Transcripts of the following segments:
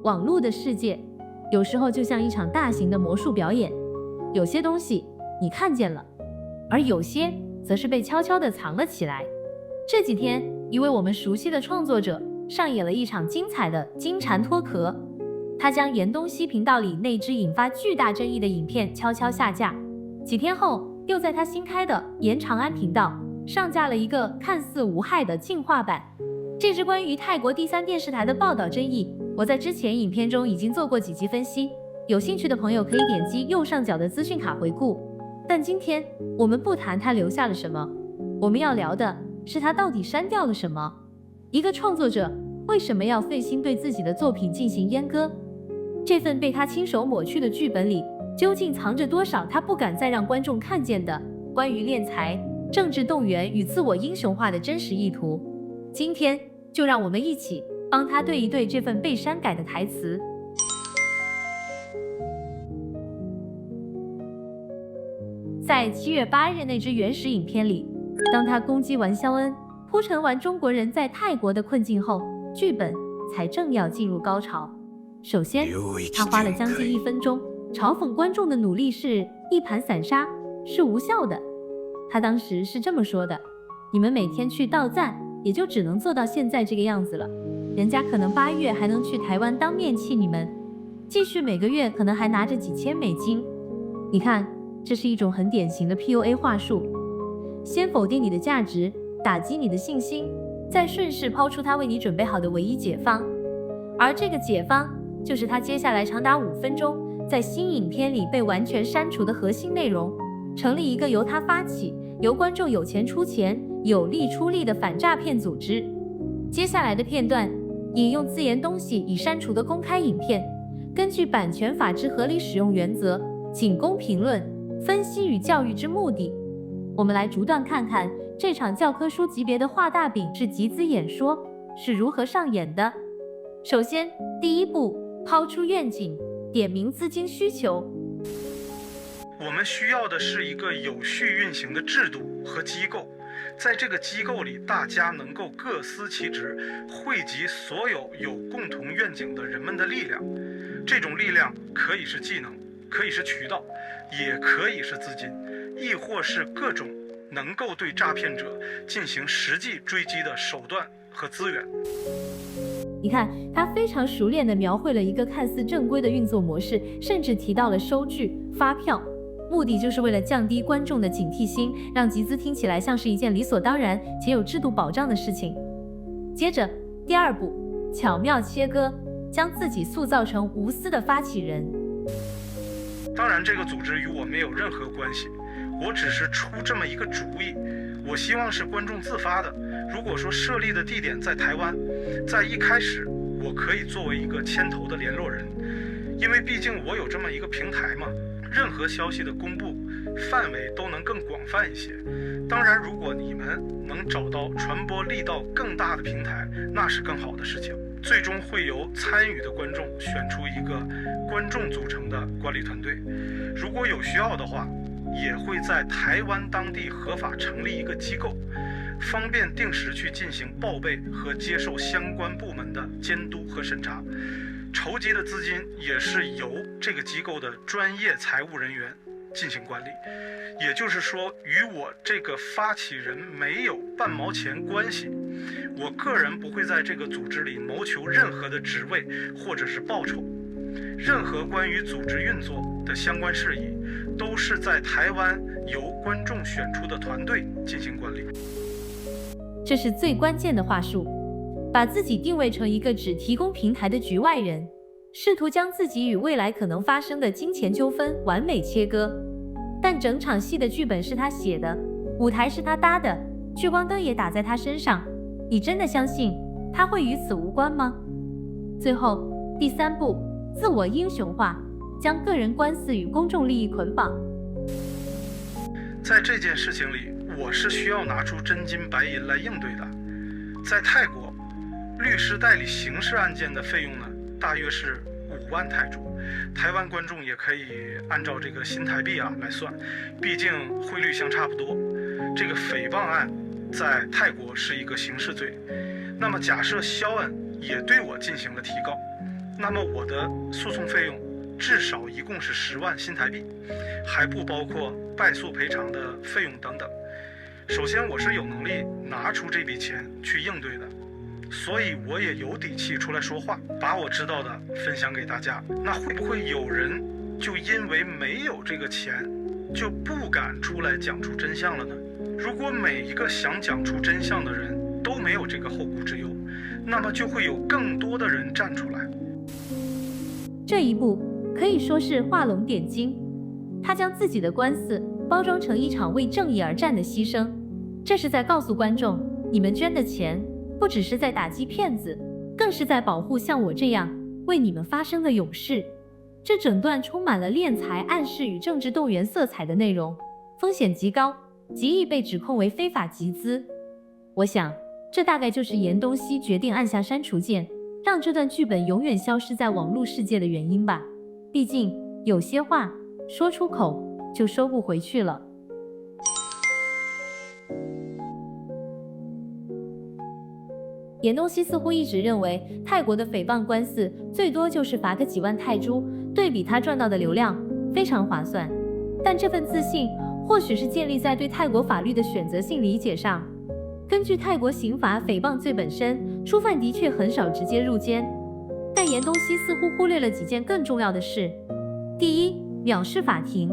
网络的世界有时候就像一场大型的魔术表演，有些东西你看见了，而有些则是被悄悄地藏了起来。这几天，一位我们熟悉的创作者上演了一场精彩的金蝉脱壳，他将严东西频道里那支引发巨大争议的影片悄悄下架，几天后又在他新开的严长安频道上架了一个看似无害的进化版。这支关于泰国第三电视台的报道争议，我在之前影片中已经做过几集分析，有兴趣的朋友可以点击右上角的资讯卡回顾。但今天我们不谈他留下了什么，我们要聊的是他到底删掉了什么。一个创作者为什么要费心对自己的作品进行阉割？这份被他亲手抹去的剧本里，究竟藏着多少他不敢再让观众看见的关于敛财、政治动员与自我英雄化的真实意图？今天就让我们一起帮他对一对这份被删改的台词。在7月8日那支原始影片里，当他攻击完肖恩，铺陈完中国人在泰国的困境后，剧本才正要进入高潮。首先，他花了将近1分钟嘲讽观众的努力是一盘散沙，是无效的。他当时是这么说的：你们每天去倒赞，也就只能做到现在这个样子了。人家可能8月还能去台湾当面气你们，继续每个月可能还拿着几千美金。你看，这是一种很典型的 PUA 话术，先否定你的价值，打击你的信心，再顺势抛出他为你准备好的唯一解方。而这个解方就是他接下来长达5分钟在新影片里被完全删除的核心内容，成立一个由他发起，由观众有钱出钱、有力出力的反诈骗组织。接下来的片段引用自严东西已删除的公开影片，根据版权法之合理使用原则，仅供评论、分析与教育之目的。我们来逐段看看这场教科书级别的画大饼是集资演说是如何上演的。首先，第一步，抛出愿景，点明资金需求。我们需要的是一个有序运行的制度和机构，在这个机构里，大家能够各司其职，汇集所有有共同愿景的人们的力量。这种力量可以是技能，可以是渠道，也可以是资金，亦或是各种能够对诈骗者进行实际追击的手段和资源。你看，他非常熟练地描绘了一个看似正规的运作模式，甚至提到了收据、发票，目的就是为了降低观众的警惕心，让集资听起来像是一件理所当然且有制度保障的事情。接着，第二步，巧妙切割，将自己塑造成无私的发起人。当然，这个组织与我没有任何关系，我只是出这么一个主意。我希望是观众自发的。如果说设立的地点在台湾，在一开始我可以作为一个牵头的联络人，因为毕竟我有这么一个平台嘛，任何消息的公布范围都能更广泛一些。当然，如果你们能找到传播力道更大的平台，那是更好的事情。最终会由参与的观众选出一个观众组成的管理团队，如果有需要的话，也会在台湾当地合法成立一个机构，方便定时去进行报备和接受相关部门的监督和审查。筹集的资金也是由这个机构的专业财务人员进行管理，也就是说，与我这个发起人没有半毛钱关系。我个人不会在这个组织里谋求任何的职位或者是报酬，任何关于组织运作的相关事宜，都是在台湾由观众选出的团队进行管理。这是最关键的话术，把自己定位成一个只提供平台的局外人，试图将自己与未来可能发生的金钱纠纷完美切割。但整场戏的剧本是他写的，舞台是他搭的，聚光灯也打在他身上，你真的相信他会与此无关吗？最后，第三步，自我英雄化，将个人官司与公众利益捆绑。在这件事情里，我是需要拿出真金白银来应对的。在泰国，律师代理刑事案件的费用呢，大约是5万泰铢。台湾观众也可以按照这个新台币来算，毕竟汇率相差不多。这个诽谤案在泰国是一个刑事罪，那么假设肖恩也对我进行了提告，那么我的诉讼费用至少一共是10万新台币，还不包括败诉赔偿的费用等等。首先，我是有能力拿出这笔钱去应对的，所以我也有底气出来说话，把我知道的分享给大家。那会不会有人就因为没有这个钱，就不敢出来讲出真相了呢？如果每一个想讲出真相的人都没有这个后顾之忧，那么就会有更多的人站出来。这一步可以说是画龙点睛，他将自己的官司包装成一场为正义而战的牺牲，这是在告诉观众，你们捐的钱不只是在打击骗子，更是在保护像我这样为你们发声的勇士。这整段充满了敛财暗示与政治动员色彩的内容，风险极高，极易被指控为非法集资。我想，这大概就是严东西决定按下删除键，让这段剧本永远消失在网络世界的原因吧。毕竟，有些话说出口就收不回去了。严东西似乎一直认为泰国的诽谤官司最多就是罚个几万泰铢，对比他赚到的流量非常划算。但这份自信或许是建立在对泰国法律的选择性理解上。根据泰国刑法，诽谤罪本身，初犯的确很少直接入监，但严东西似乎忽略了几件更重要的事。第一，藐视法庭。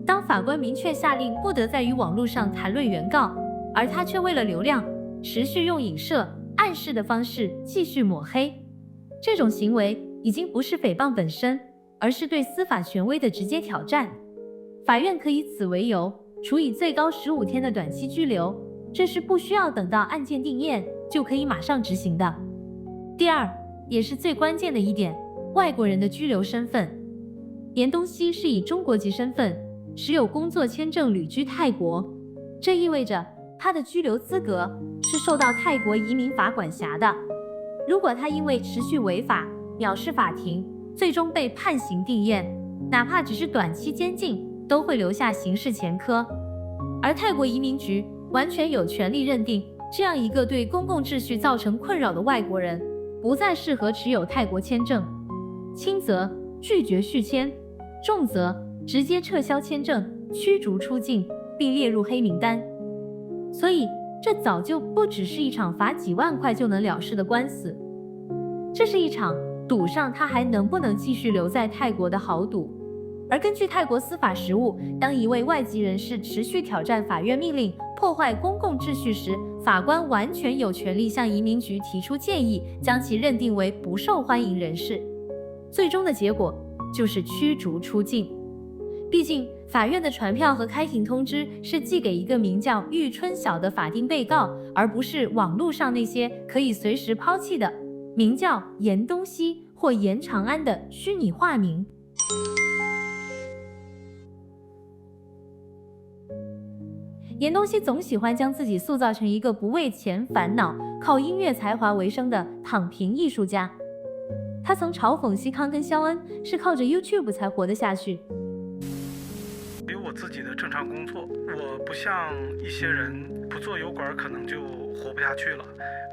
当法官明确下令不得再于网络上谈论原告，而他却为了流量，持续用影射、暗示的方式继续抹黑，这种行为已经不是诽谤本身，而是对司法权威的直接挑战。法院可以此为由，处以最高15天的短期拘留，这是不需要等到案件定验就可以马上执行的。第二，也是最关键的一点，外国人的居留身份。严东西是以中国籍身份持有工作签证旅居泰国，这意味着他的居留资格是受到泰国移民法管辖的。如果他因为持续违法、藐视法庭，最终被判刑定验，哪怕只是短期监禁，都会留下刑事前科。而泰国移民局完全有权利认定，这样一个对公共秩序造成困扰的外国人，不再适合持有泰国签证。轻则拒绝续签，重则直接撤销签证，驱逐出境，并列入黑名单。所以，这早就不只是一场罚几万块就能了事的官司，这是一场赌上他还能不能继续留在泰国的豪赌。而根据泰国司法实务，当一位外籍人士持续挑战法院命令，破坏公共秩序时，法官完全有权利向移民局提出建议，将其认定为不受欢迎人士。最终的结果就是驱逐出境。毕竟，法院的传票和开庭通知是寄给一个名叫玉春晓的法定被告，而不是网络上那些可以随时抛弃的名叫严东西或严长安的虚拟化名。严东西总喜欢将自己塑造成一个不为钱烦恼、靠音乐才华为生的躺平艺术家。他曾嘲讽西康跟肖恩是靠着 YouTube 才活得下去。有我自己的正常工作，我不像一些人不做油管可能就活不下去了。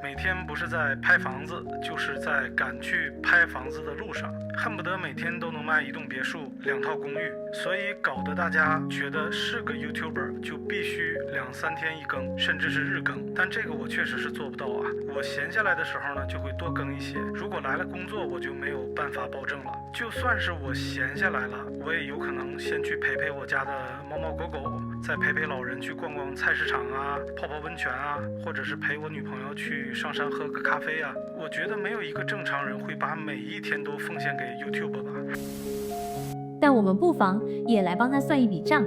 每天不是在拍房子，就是在赶去拍房子的路上，恨不得每天都能卖1栋别墅、2套公寓，所以搞得大家觉得是个 YouTuber 就必须2、3天一更，甚至是日更。但这个我确实是做不到啊。我闲下来的时候呢，就会多更一些。如果来了工作，我就没有办法保证了。就算是我闲下来了，我也有可能先去陪陪我家的猫猫狗狗，再陪陪老人去逛逛菜市场啊，泡泡温泉啊，或者是陪我女朋友去上山喝个咖啡啊。我觉得没有一个正常人会把每一天都奉献给 YouTube 吧。但我们不妨也来帮他算一笔账。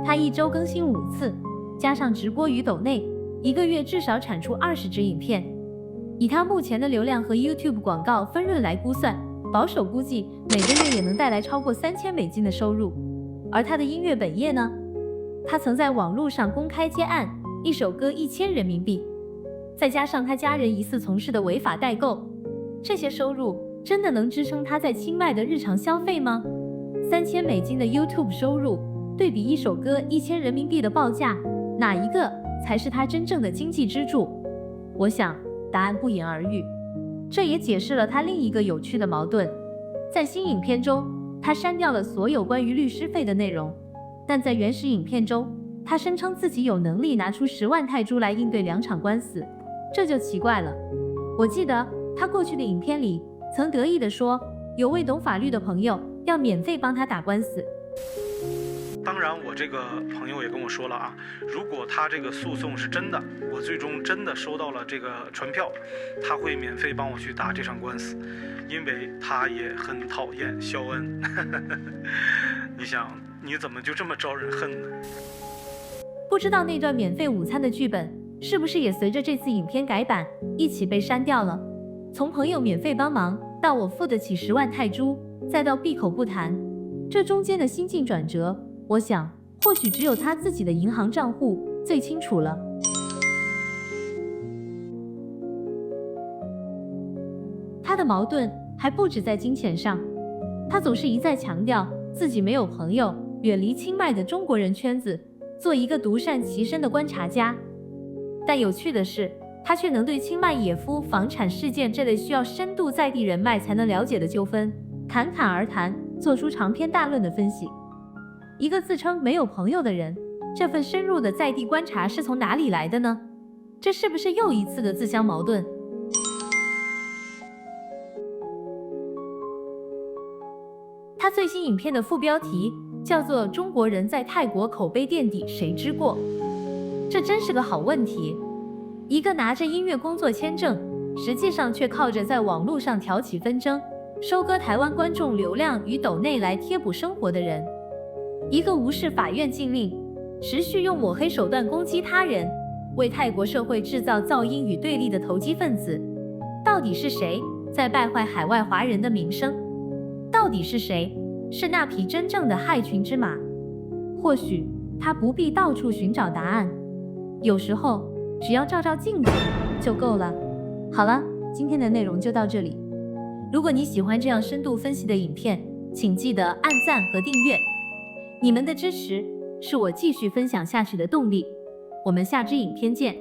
他1周更新5次，加上直播与抖内，1个月至少产出20支影片。以他目前的流量和 YouTube 广告分润来估算，保守估计每个月也能带来超过$3000的收入。而他的音乐本业呢？他曾在网络上公开接案，1首歌1000人民币，再加上他家人疑似从事的违法代购，这些收入真的能支撑他在清迈的日常消费吗？$3000的 YouTube 收入对比1首歌1000人民币的报价，哪一个才是他真正的经济支柱？我想答案不言而喻。这也解释了他另一个有趣的矛盾。在新影片中，他删掉了所有关于律师费的内容，但在原始影片中，他声称自己有能力拿出10万泰铢来应对2场官司，这就奇怪了。我记得他过去的影片里曾得意地说，有位懂法律的朋友要免费帮他打官司。当然，我这个朋友也跟我说了啊，如果他这个诉讼是真的，我最终真的收到了这个传票，他会免费帮我去打这场官司，因为他也很讨厌肖恩。你想，你怎么就这么招人恨呢？不知道那段免费午餐的剧本是不是也随着这次影片改版一起被删掉了？从朋友免费帮忙到我付得起10万泰铢，再到闭口不谈，这中间的心境转折，我想或许只有他自己的银行账户最清楚了。他的矛盾还不止在金钱上，他总是一再强调自己没有朋友，远离清迈的中国人圈子，做一个独善其身的观察家。但有趣的是，他却能对清迈野夫房产事件这类需要深度在地人脉才能了解的纠纷侃侃而谈，做出长篇大论的分析。一个自称没有朋友的人，这份深入的在地观察是从哪里来的呢？这是不是又一次的自相矛盾？他最新影片的副标题叫做《中国人在泰国口碑垫底，谁知过》。这真是个好问题。一个拿着音乐工作签证，实际上却靠着在网络上挑起纷争，收割台湾观众流量与抖内来贴补生活的人，一个无视法院禁令，持续用抹黑手段攻击他人，为泰国社会制造噪音与对立的投机分子，到底是谁在败坏海外华人的名声？到底是谁是那匹真正的害群之马？或许他不必到处寻找答案，有时候只要照照镜子就够了。好了，今天的内容就到这里。如果你喜欢这样深度分析的影片，请记得按赞和订阅。你们的支持是我继续分享下去的动力。我们下支影片见。